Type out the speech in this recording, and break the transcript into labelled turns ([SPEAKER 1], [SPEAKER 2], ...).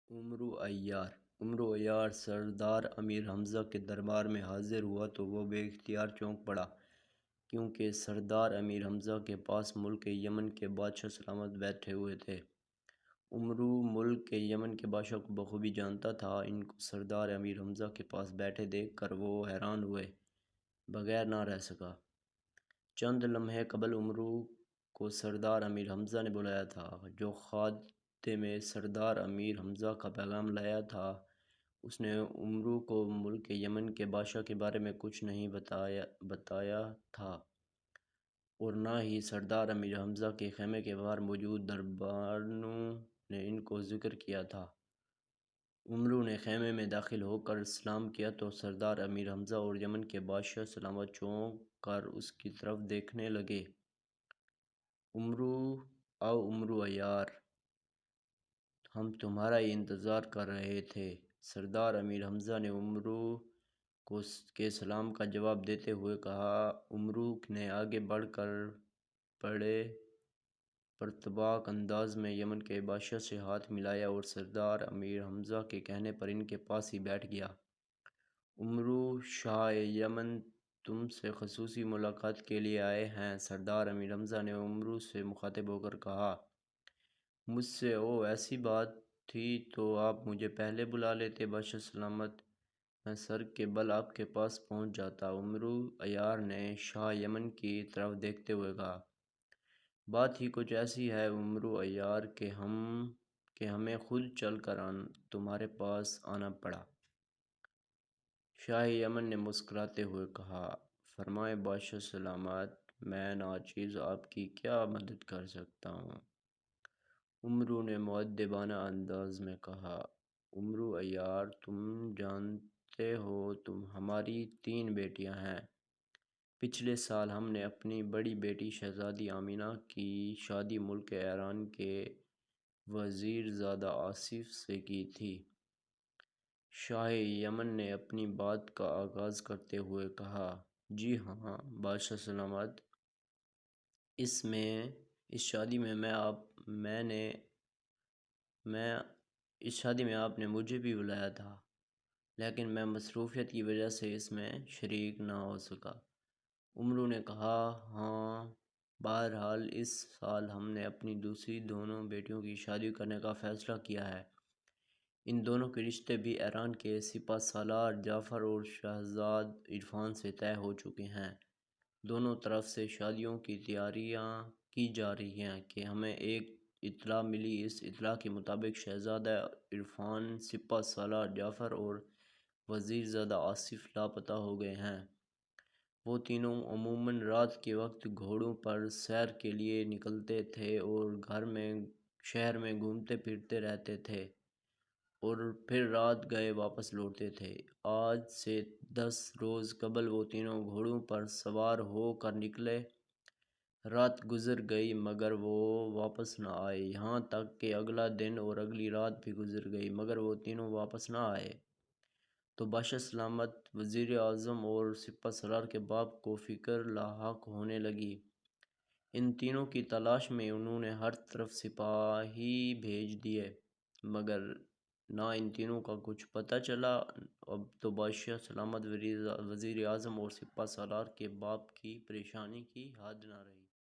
[SPEAKER 1] عمرو عیار سردار امیر حمزہ کے دربار میں حاضر ہوا تو وہ بے اختیار چونک پڑا، کیونکہ سردار امیر حمزہ کے پاس ملک یمن کے بادشاہ سلامت بیٹھے ہوئے تھے۔ عمرو ملک یمن کے بادشاہ کو بخوبی جانتا تھا۔ ان کو سردار امیر حمزہ کے پاس بیٹھے دیکھ کر وہ حیران ہوئے بغیر نہ رہ سکا۔ چند لمحے قبل عمرو کو سردار امیر حمزہ نے بلایا تھا۔ جو خادم سردار امیر حمزہ کا پیغام لایا تھا، اس نے عمرو کو ملک یمن کے بادشاہ کے بارے میں کچھ نہیں بتایا تھا، اور نہ ہی سردار امیر حمزہ کے خیمے کے باہر موجود دربانوں نے ان کو ذکر کیا تھا۔ عمرو نے خیمے میں داخل ہو کر سلام کیا تو سردار امیر حمزہ اور یمن کے بادشاہ سلامت چونک کر اس کی طرف دیکھنے لگے۔ عمرو عیار، ہم تمہارا ہی انتظار کر رہے تھے۔ سردار امیر حمزہ نے عمرو کے سلام کا جواب دیتے ہوئے کہا۔ عمرو نے آگے بڑھ کر بڑے پرطباق انداز میں یمن کے بادشاہ سے ہاتھ ملایا اور سردار امیر حمزہ کے کہنے پر ان کے پاس ہی بیٹھ گیا۔ عمرو، شاہ یمن تم سے خصوصی ملاقات کے لیے آئے ہیں۔ سردار امیر حمزہ نے عمرو سے مخاطب ہو کر کہا۔ مجھ سے ایسی بات تھی تو آپ مجھے پہلے بلا لیتے بادشاہ سلامت، میں سر کے بل آپ کے پاس پہنچ جاتا۔ عمرو عیار نے شاہ یمن کی طرف دیکھتے ہوئے کہا۔ بات ہی کچھ ایسی ہے عمرو عیار کہ ہمیں خود چل کر تمہارے پاس آنا پڑا۔ شاہ یمن نے مسکراتے ہوئے کہا۔ فرمائیں بادشاہ سلامت، میں ناچیز آپ کی کیا مدد کر سکتا ہوں؟ عمرو نے مؤدبانہ انداز میں کہا۔ عمرو عیار، تم جانتے ہو ہماری 3 بیٹیاں ہیں۔ پچھلے سال ہم نے اپنی بڑی بیٹی شہزادی آمنہ کی شادی ملک ایران کے وزیر زادہ آصف سے کی تھی۔ شاہ یمن نے اپنی بات کا آغاز کرتے ہوئے کہا۔ جی ہاں بادشاہ سلامت، اس شادی میں آپ نے مجھے بھی بلایا تھا، لیکن میں مصروفیت کی وجہ سے اس میں شریک نہ ہو سکا۔ عمرو نے کہا۔ ہاں، بہرحال اس سال ہم نے اپنی دوسری دونوں بیٹیوں کی شادی کرنے کا فیصلہ کیا ہے۔ ان دونوں کے رشتے بھی ایران کے سپہ سالار جعفر اور شہزاد عرفان سے طے ہو چکے ہیں۔ دونوں طرف سے شادیوں کی تیاریاں کی جا رہی ہیں کہ ہمیں ایک اطلاع ملی۔ اس اطلاع کے مطابق شہزادہ عرفان، سپہ سالار جعفر اور وزیر زادہ آصف لاپتہ ہو گئے ہیں۔ وہ تینوں عموماً رات کے وقت گھوڑوں پر سیر کے لیے نکلتے تھے اور شہر میں گھومتے پھرتے رہتے تھے اور پھر رات گئے واپس لوٹتے تھے۔ آج سے 10 روز قبل وہ تینوں گھوڑوں پر سوار ہو کر نکلے۔ رات گزر گئی مگر وہ واپس نہ آئے، یہاں تک کہ اگلا دن اور اگلی رات بھی گزر گئی مگر وہ تینوں واپس نہ آئے۔ تو بادشاہ سلامت، وزیر اعظم اور سپہ سالار کے باپ کو فکر لاحق ہونے لگی۔ ان تینوں کی تلاش میں انہوں نے ہر طرف سپاہی بھیج دیے مگر نہ ان تینوں کا کچھ پتہ چلا۔ اب تو بادشاہ سلامت، وزیر اعظم اور سپہ سالار کے باپ کی پریشانی کی حد نہ رہی۔